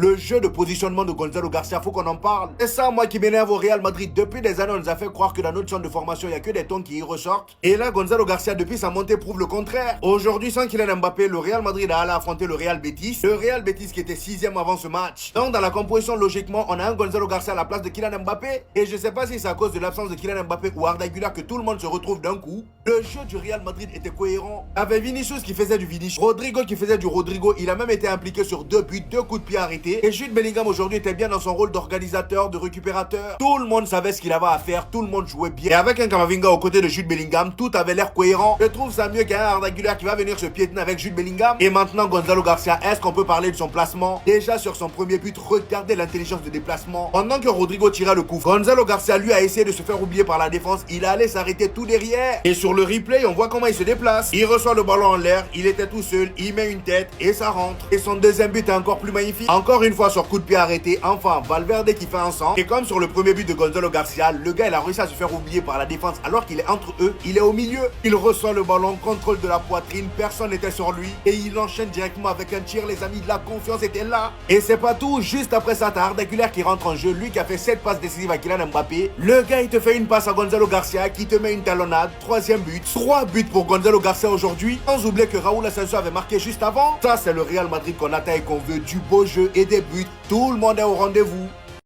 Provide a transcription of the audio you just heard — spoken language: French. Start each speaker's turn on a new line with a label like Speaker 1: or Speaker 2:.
Speaker 1: Le jeu de positionnement de Gonzalo Garcia, faut qu'on en parle. C'est ça, moi, qui m'énerve au Real Madrid. Depuis des années, on nous a fait croire que dans notre centre de formation, il n'y a que des tons qui y ressortent. Et là, Gonzalo Garcia, depuis sa montée, prouve le contraire. Aujourd'hui, sans Kylian Mbappé, le Real Madrid a allé affronter le Real Betis. Le Real Betis qui était 6e avant ce match. Donc, dans la composition, logiquement, on a un Gonzalo Garcia à la place de Kylian Mbappé. Et je sais pas si c'est à cause de l'absence de Kylian Mbappé ou Arda Güler que tout le monde se retrouve d'un coup. Le jeu du Real Madrid était cohérent. Avec Vinicius qui faisait du Vinicius, Rodrigo qui faisait du Rodrigo. Il a même été impliqué sur 2 buts, 2 coups de pied arrêtés. Et Jude Bellingham aujourd'hui était bien dans son rôle d'organisateur, de récupérateur. Tout le monde savait ce qu'il avait à faire, tout le monde jouait bien. Et avec un Camavinga aux côtés de Jude Bellingham, tout avait l'air cohérent. Je trouve ça mieux qu'un Arda Güler qui va venir se piétiner avec Jude Bellingham. Et maintenant, Gonzalo Garcia, est-ce qu'on peut parler de son placement? Déjà sur son premier but, regardez l'intelligence de déplacement. Pendant que Rodrigo tirait le coup, Gonzalo Garcia lui a essayé de se faire oublier par la défense. Il allait s'arrêter tout derrière. Et sur le replay, on voit comment il se déplace. Il reçoit le ballon en l'air, il était tout seul, il met une tête et ça rentre. Et son deuxième but est encore plus magnifique. Encore une fois sur coup de pied arrêté, enfin Valverde qui fait un centre. Et comme sur le premier but de Gonzalo Garcia, le gars il a réussi à se faire oublier par la défense alors qu'il est entre eux, il est au milieu. Il reçoit le ballon, contrôle de la poitrine, personne n'était sur lui. Et il enchaîne directement avec un tir, les amis, la confiance était là. Et c'est pas tout, juste après ça, t'as Arda Güler qui rentre en jeu, lui qui a fait 7 passes décisives à Kylian Mbappé. Le gars il te fait une passe à Gonzalo Garcia qui te met une talonnade, 3e but, 3 buts pour Gonzalo Garcia aujourd'hui. Sans oublier que Raúl Asensio avait marqué juste avant. Ça c'est le Real Madrid qu'on attend et qu'on veut, du beau jeu et des buts. Tout le monde est au rendez-vous.